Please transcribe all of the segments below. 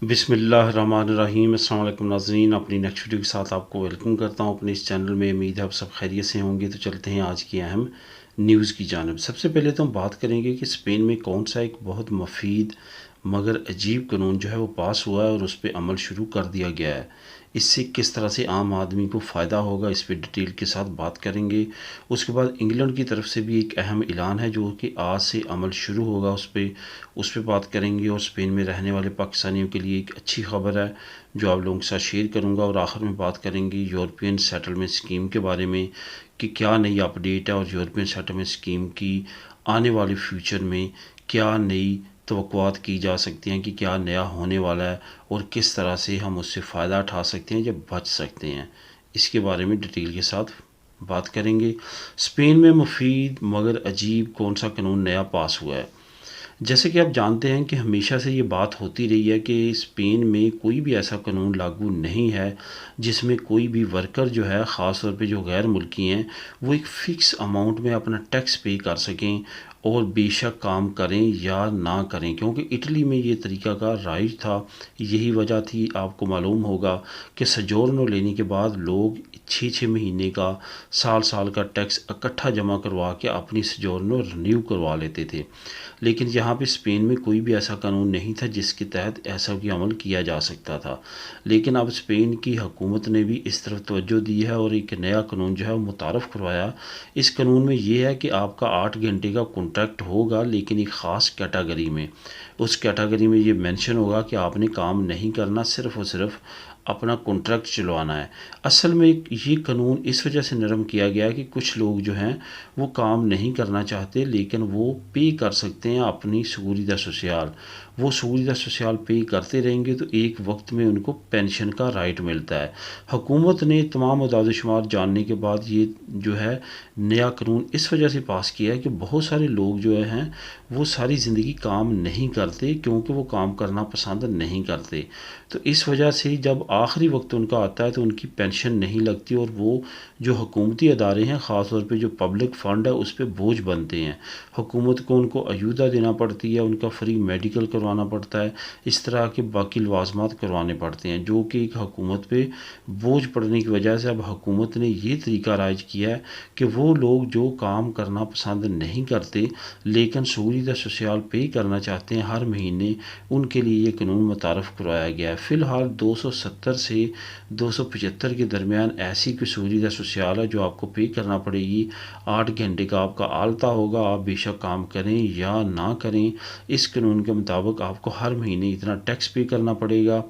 बिस्मिल्लाहिर्रहमानिर्रहीम। अस्सलाम वालेकुम नाज़रीन, अपनी नेक्स्ट वीडियो के साथ आपको वेलकम करता हूँ अपने इस चैनल में। उम्मीद है आप सब खैरियत से होंगे। तो चलते हैं आज की अहम न्यूज़ की जानिब। सबसे पहले तो हम बात करेंगे कि स्पेन में कौन सा एक बहुत मुफीद मगर अजीब कानून जो है वो पास हुआ है और उस पर अमल शुरू कर दिया गया है। इससे किस तरह से आम आदमी को फ़ायदा होगा, इस पर डिटेल के साथ बात करेंगे। उसके बाद इंग्लैंड की तरफ से भी एक अहम ऐलान है जो कि आज से अमल शुरू होगा, उस पर बात करेंगे। और स्पेन में रहने वाले पाकिस्तानियों के लिए एक अच्छी खबर है जो आप लोगों के साथ शेयर करूंगा। और आखिर में बात करेंगे यूरोपियन सेटलमेंट स्कीम के बारे में कि क्या नई अपडेट है और यूरोपियन सेटलमेंट स्कीम की आने वाले फ्यूचर में क्या नई तवक्कुआत की जा सकती हैं कि क्या नया होने वाला है और किस तरह से हम उससे फ़ायदा उठा सकते हैं या बच सकते हैं। इसके बारे में डिटेल के साथ बात करेंगे। स्पेन में मुफीद मगर अजीब कौन सा कानून नया पास हुआ है। जैसे कि आप जानते हैं कि हमेशा से ये बात होती रही है कि स्पेन में कोई भी ऐसा कानून लागू नहीं है जिसमें कोई भी वर्कर जो है, ख़ास तौर पे जो गैर मुल्की हैं, वो एक फ़िक्स अमाउंट में अपना टैक्स पे कर सकें और बेशक काम करें या ना करें। क्योंकि इटली में ये तरीका का राइज था। यही वजह थी, आपको मालूम होगा कि सजोर्नो लेने के बाद लोग 6-6 महीने का, साल साल का टैक्स इकट्ठा जमा करवा के अपनी सजोर्नो रिन्यू करवा लेते थे। लेकिन यहाँ पे स्पेन में कोई भी ऐसा कानून नहीं था जिसके तहत ऐसा भी अमल किया जा सकता था। लेकिन अब स्पेन की हुकूमत ने भी इस तरफ तवज्जो दी है और एक नया कानून जो है वो मुतारफ़ करवाया। इस कानून में ये है कि आपका 8 घंटे का कॉन्ट्रैक्ट होगा, लेकिन एक ख़ास कैटेगरी में। उस कैटेगरी में ये मेंशन होगा कि आपने काम नहीं करना, सिर्फ़ और सिर्फ अपना कॉन्ट्रैक्ट चलवाना है। असल में ये कानून इस वजह से नरम किया गया कि कुछ लोग जो हैं वो काम नहीं करना चाहते, लेकिन वो पे कर सकते हैं अपनी seguridad सोशल। वो seguridad सोशल पे करते रहेंगे तो एक वक्त में उनको पेंशन का राइट मिलता है। हुकूमत ने तमाम अदाद-ओ-शुमार जानने के बाद ये जो है नया कानून इस वजह से पास किया है कि बहुत सारे लोग जो हैं वो सारी ज़िंदगी काम नहीं करते क्योंकि वो काम करना पसंद नहीं करते। तो इस वजह से जब आखिरी वक्त उनका आता है तो उनकी पेंशन नहीं लगती और वो जो हुकूमती अदारे हैं, ख़ास तौर पे जो पब्लिक फ़ंड है, उस पर बोझ बनते हैं। हुकूमत को उनको अयूदा देना पड़ती है, उनका फ्री मेडिकल करवाना पड़ता है, इस तरह के बाकी लवाजमात करवाने पड़ते हैं जो कि एक हुकूमत पे बोझ पड़ने की वजह से अब हुकूमत ने ये तरीका राइज किया है कि वो लोग जो काम करना पसंद नहीं करते लेकिन सहूलियत सोशल पे करना चाहते हैं हर महीने, उनके लिए ये कानून मुतारफ़ करवाया गया है। फ़िलहाल 270 से 275 के दरमियान ऐसी कोई सहूलियत सोशल है जो आपको पे करना पड़ेगी। 8 घंटे का आपका आलता होगा, आप बेशक काम करें या ना करें। इस कानून के मुताबिक आपको हर महीने इतना टैक्स पे करना पड़ेगा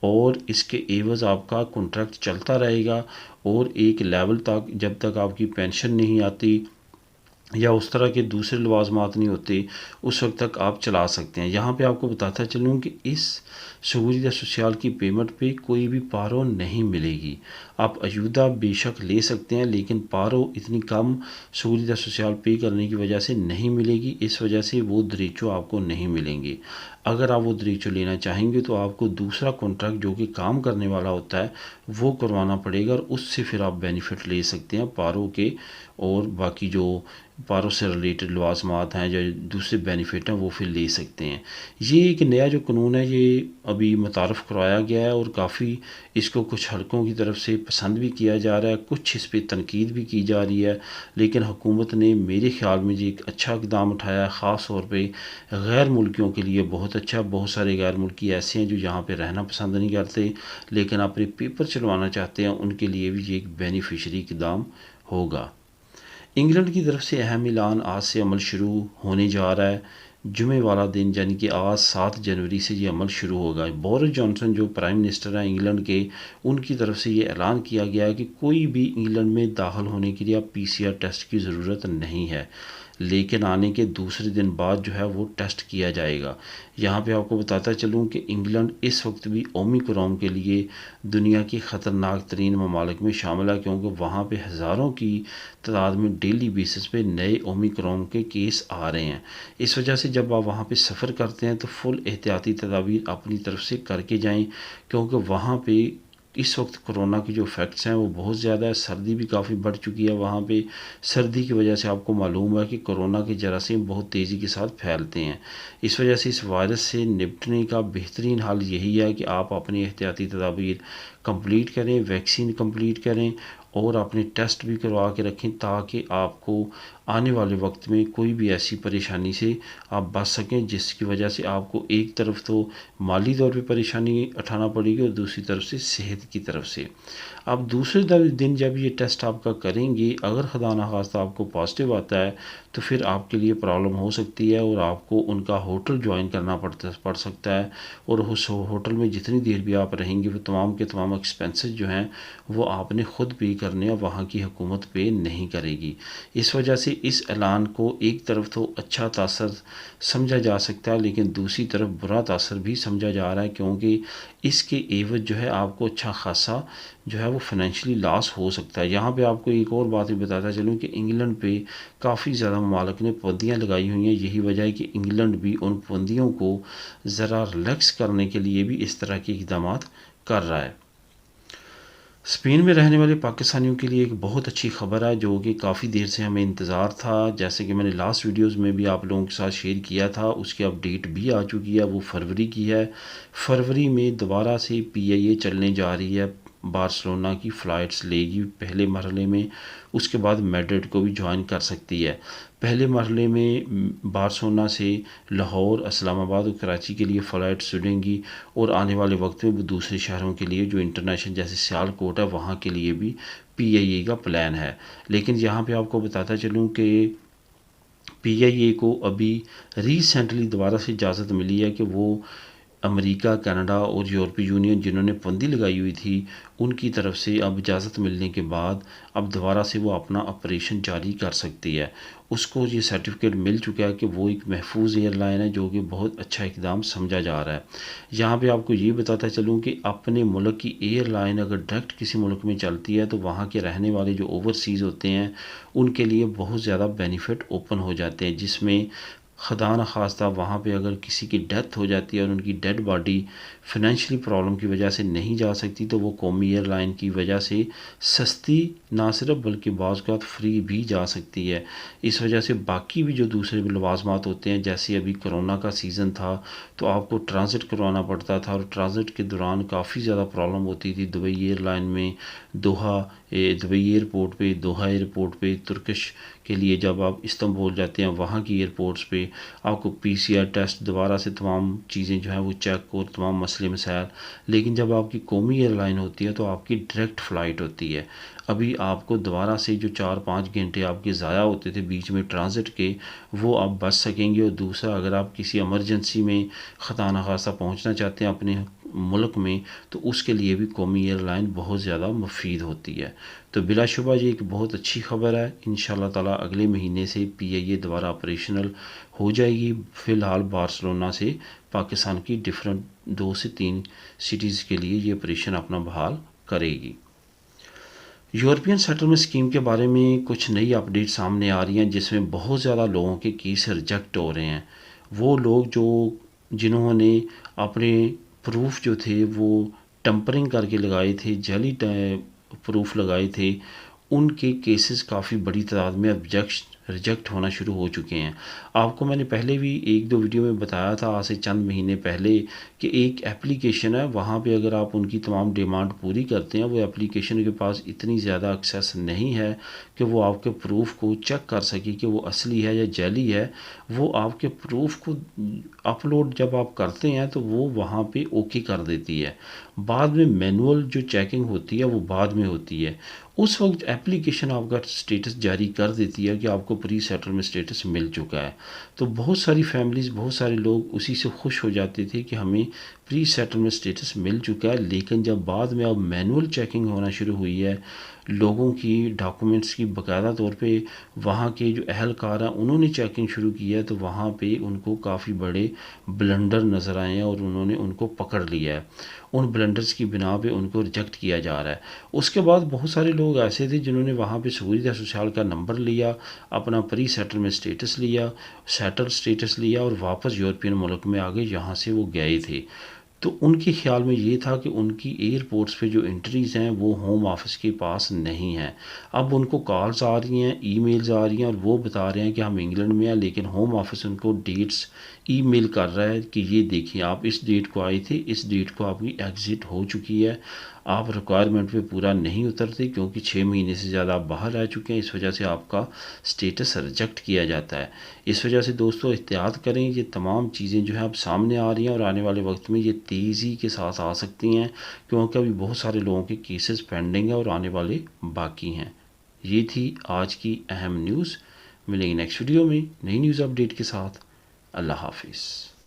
और इसके एवज़ आपका कॉन्ट्रैक्ट चलता रहेगा और एक लेवल तक, जब तक आपकी पेंशन नहीं आती या उस तरह के दूसरे लवाजमात नहीं होते, उस वक्त तक आप चला सकते हैं। यहाँ पे आपको बताता चलूँ कि इस सहूलियत सोशल की पेमेंट पे कोई भी पारो नहीं मिलेगी। आप अयूदा बेशक ले सकते हैं लेकिन पारो इतनी कम सहूलियत सोशल पे करने की वजह से नहीं मिलेगी। इस वजह से वो दरीचो आपको नहीं मिलेंगे। अगर आप वो दरीचो लेना चाहेंगे तो आपको दूसरा कॉन्ट्रैक्ट जो कि काम करने वाला होता है वो करवाना पड़ेगा और उससे फिर आप बेनिफिट ले सकते हैं पारो के। और बाकी जो पारो से रिलेटेड लवाजमात हैं या दूसरे बेनिफिट हैं वो फिर ले सकते हैं। ये एक नया जो कानून है ये अभी मुतारफ़ करवाया गया है और काफ़ी इसको कुछ हलकों की तरफ से पसंद भी किया जा रहा है, कुछ इस पर तनकीद भी की जा रही है। लेकिन हुकूमत ने मेरे ख़्याल में ये एक अच्छा इक़दाम उठाया है, ख़ास तौर पे गैर मुल्कियों के लिए बहुत अच्छा। बहुत सारे गैर मुल्की ऐसे हैं जो यहाँ पे रहना पसंद नहीं करते लेकिन अपने पेपर चलवाना चाहते हैं, उनके लिए भी ये एक बेनिफिशरी इक़दाम होगा। इंग्लैंड की तरफ से अहम ऐलान आज से अमल शुरू होने जा रहा है। जुमे वाला दिन यानी कि आज 7 जनवरी से ये अमल शुरू होगा। बोरिस जॉनसन जो प्राइम मिनिस्टर हैं इंग्लैंड के, उनकी तरफ से ये ऐलान किया गया है कि कोई भी इंग्लैंड में दाखिल होने के लिए अब पीसीआर टेस्ट की ज़रूरत नहीं है, लेकिन आने के दूसरे दिन बाद जो है वो टेस्ट किया जाएगा। यहाँ पे आपको बताता चलूँ कि इंग्लैंड इस वक्त भी ओमिक्रॉन के लिए दुनिया की ख़तरनाक तरीन ममालिक में शामिल है क्योंकि वहाँ पे हज़ारों की तादाद में डेली बेसिस पे नए ओमिक्रॉन के केस आ रहे हैं। इस वजह से जब आप वहाँ पे सफ़र करते हैं तो फुल एहतियाती तदाबीर अपनी तरफ से करके जाएं क्योंकि वहाँ पे इस वक्त कोरोना के जो इफ़ेक्ट्स हैं वो बहुत ज़्यादा है। सर्दी भी काफ़ी बढ़ चुकी है वहाँ पे। सर्दी की वजह से आपको मालूम है कि कोरोना के जरासीम बहुत तेज़ी के साथ फैलते हैं। इस वजह से इस वायरस से निपटने का बेहतरीन हल यही है कि आप अपनी एहतियाती तदाबीर कंप्लीट करें, वैक्सीन कंप्लीट करें और अपने टेस्ट भी करवा के रखें, ताकि आपको आने वाले वक्त में कोई भी ऐसी परेशानी से आप बच सकें जिसकी वजह से आपको एक तरफ तो माली तौर पे परेशानी उठाना पड़ेगी और दूसरी तरफ से सेहत की तरफ से। अब दूसरे दिन जब ये टेस्ट आपका करेंगे, अगर खुदा न खास्ता आपको पॉजिटिव आता है तो फिर आपके लिए प्रॉब्लम हो सकती है और आपको उनका होटल ज्वाइन करना पड़ सकता है। और उस होटल में जितनी देर भी आप रहेंगे वो तमाम के तमाम एक्सपेंसेस जो हैं वो आपने ख़ुद पे करने और वहाँ की हुकूमत पे नहीं करेगी। इस वजह से इस ऐलान को एक तरफ तो अच्छा तासर समझा जा सकता है, लेकिन दूसरी तरफ बुरा तासर भी समझा जा रहा है, क्योंकि इसके एवज जो है आपको अच्छा खासा जो है वो फाइनेंशियली लॉस हो सकता है। यहाँ पे आपको एक और बात भी बताता चलूँ कि इंग्लैंड पे काफ़ी ज़्यादा ममालिक ने पाबंदियाँ लगाई हुई हैं। यही वजह है कि इंग्लैंड भी उन पाबंदियों को ज़रा रिलैक्स करने के लिए भी इस तरह के इक़दाम कर रहा है। स्पेन में रहने वाले पाकिस्तानियों के लिए एक बहुत अच्छी खबर है, जो कि काफ़ी देर से हमें इंतज़ार था। जैसे कि मैंने लास्ट वीडियोस में भी आप लोगों के साथ शेयर किया था, उसकी अपडेट भी आ चुकी है। वो फरवरी की है। फरवरी में दोबारा से पीआईए चलने जा रही है। बार्सिलोना की फ़्लाइट्स लेगी पहले मरहले में, उसके बाद मैड्रिड को भी ज्वाइन कर सकती है। पहले मरहले में बार्सिलोना से लाहौर, इस्लामाबाद और कराची के लिए फ़्लाइट्स जुड़ेंगी और आने वाले वक्त में वो दूसरे शहरों के लिए जो इंटरनेशनल जैसे सियालकोट है वहाँ के लिए भी पीआईए का प्लान है। लेकिन यहाँ पे आपको बताता चलूँ कि पीआईए को अभी रिसेंटली दोबारा से इजाज़त मिली है कि वो अमेरिका, कनाडा और यूरोपीय यूनियन जिन्होंने पाबंदी लगाई हुई थी, उनकी तरफ से अब इजाज़त मिलने के बाद अब दोबारा से वो अपना ऑपरेशन जारी कर सकती है। उसको ये सर्टिफिकेट मिल चुका है कि वो एक महफूज एयरलाइन है, जो कि बहुत अच्छा इक़दाम समझा जा रहा है। यहाँ पे आपको ये बताता चलूँ कि अपने मुल्क की एयरलाइन अगर डायरेक्ट किसी मुल्क में चलती है तो वहाँ के रहने वाले जो ओवरसीज़ होते हैं उनके लिए बहुत ज़्यादा बेनिफिट ओपन हो जाते हैं, जिसमें खुदा न खास्ता वहाँ पे अगर किसी की डेथ हो जाती है और उनकी डेड बॉडी फाइनेंशियली प्रॉब्लम की वजह से नहीं जा सकती, तो वो कौमी एयरलाइन की वजह से सस्ती ना सिर्फ बल्कि बाज़ औक़ात फ्री भी जा सकती है। इस वजह से बाकी भी जो दूसरे लवाज़मात होते हैं, जैसे अभी कोरोना का सीज़न था तो आपको ट्रांज़िट करवाना पड़ता था और ट्रांज़िट के दौरान काफ़ी ज़्यादा प्रॉब्लम होती थी। दुबई एयरलाइन में दुबई एयरपोर्ट पे, दोहा एयरपोर्ट पे, तुर्किश के लिए जब आप इस्तांबुल जाते हैं वहाँ की एयरपोर्ट्स पे आपको पीसीआर टेस्ट दोबारा से तमाम चीज़ें जो हैं वो चेक और तमाम मसले मसाइल। लेकिन जब आपकी कौमी एयरलाइन होती है तो आपकी डायरेक्ट फ़्लाइट होती है। अभी आपको दोबारा से जो 4-5 घंटे आपके ज़ाया होते थे बीच में ट्रांज़िट के, वो आप बच सकेंगे। और दूसरा, अगर आप किसी इमरजेंसी में ख़ुदा न ख़ास्ता पहुँचना चाहते हैं अपने मुल्क में, तो उसके लिए भी कौमी एयरलाइन बहुत ज़्यादा मुफीद होती है। तो बिलाशुबा ये एक बहुत अच्छी खबर है। इंशाल्लाह ताला अगले महीने से पीआईए दोबारा ऑपरेशनल हो जाएगी। फ़िलहाल बार्सिलोना से पाकिस्तान की डिफरेंट 2 से 3 सिटीज़ के लिए ये ऑपरेशन अपना बहाल करेगी। यूरोपियन सेटलमेंट स्कीम के बारे में कुछ नई अपडेट सामने आ रही हैं, जिसमें बहुत ज़्यादा लोगों के केस रिजेक्ट हो रहे हैं। वो लोग जिन्होंने अपने प्रूफ जो थे वो टम्परिंग करके लगाए थे, जाली प्रूफ लगाए थे, उनके केसेस काफ़ी बड़ी तादाद में रिजेक्ट होना शुरू हो चुके हैं। आपको मैंने पहले भी 1-2 वीडियो में बताया था आज से चंद महीने पहले कि एक एप्लीकेशन है, वहाँ पे अगर आप उनकी तमाम डिमांड पूरी करते हैं, वो एप्लीकेशन के पास इतनी ज़्यादा एक्सेस नहीं है कि वो आपके प्रूफ को चेक कर सके कि वो असली है या जाली है। वो आपके प्रूफ को अपलोड जब आप करते हैं तो वो वहाँ पे ओके कर देती है। बाद में मैनुअल जो चेकिंग होती है वो बाद में होती है। उस वक्त एप्लीकेशन आपका स्टेटस जारी कर देती है कि आपको प्री सेटलमेंट स्टेटस मिल चुका है। तो बहुत सारी फैमिलीज़, बहुत सारे लोग उसी से खुश हो जाते थे कि हमें प्री सेटलमेंट स्टेटस मिल चुका है। लेकिन जब बाद में अब मैनुअल चेकिंग होना शुरू हुई है, लोगों की डॉक्यूमेंट्स की बाकायदा तौर पे वहाँ के जो अहलकार हैं उन्होंने चेकिंग शुरू की है, तो वहाँ पे उनको काफ़ी बड़े ब्लंडर नज़र आए हैं और उन्होंने उनको पकड़ लिया है। उन ब्लंडर्स की बिना पे उनको रिजेक्ट किया जा रहा है। उसके बाद बहुत सारे लोग ऐसे थे जिन्होंने वहाँ पे सहूलियत ससुराल का नंबर लिया, अपना प्री सेटलमेंट स्टेटस लिया, सेटल स्टेटस लिया और वापस यूरोपियन मुल्क में आ गए, यहाँ से वो गए थे। तो उनके ख़्याल में ये था कि उनकी एयरपोर्ट्स पे जो एंट्रीज़ हैं वो होम ऑफिस के पास नहीं हैं। अब उनको कॉल्स आ रही हैं, ईमेल्स आ रही हैं और वो बता रहे हैं कि हम इंग्लैंड में हैं, लेकिन होम ऑफिस उनको डेट्स ईमेल कर रहा है कि ये देखिए आप इस डेट को आए थे, इस डेट को आपकी एग्ज़िट हो चुकी है, आप रिक्वायरमेंट पे पूरा नहीं उतरते क्योंकि 6 महीने से ज़्यादा आप बाहर रह चुके हैं, इस वजह से आपका स्टेटस रिजेक्ट किया जाता है। इस वजह से दोस्तों एहतियात करें, ये तमाम चीज़ें जो है अब सामने आ रही हैं और आने वाले वक्त में ये तेज़ी के साथ आ सकती हैं क्योंकि अभी बहुत सारे लोगों के केसेस पेंडिंग है और आने वाले बाकी हैं। ये थी आज की अहम न्यूज़। मिलेंगे नेक्स्ट वीडियो में नई न्यूज़ अपडेट के साथ। अल्लाह हाफिज़।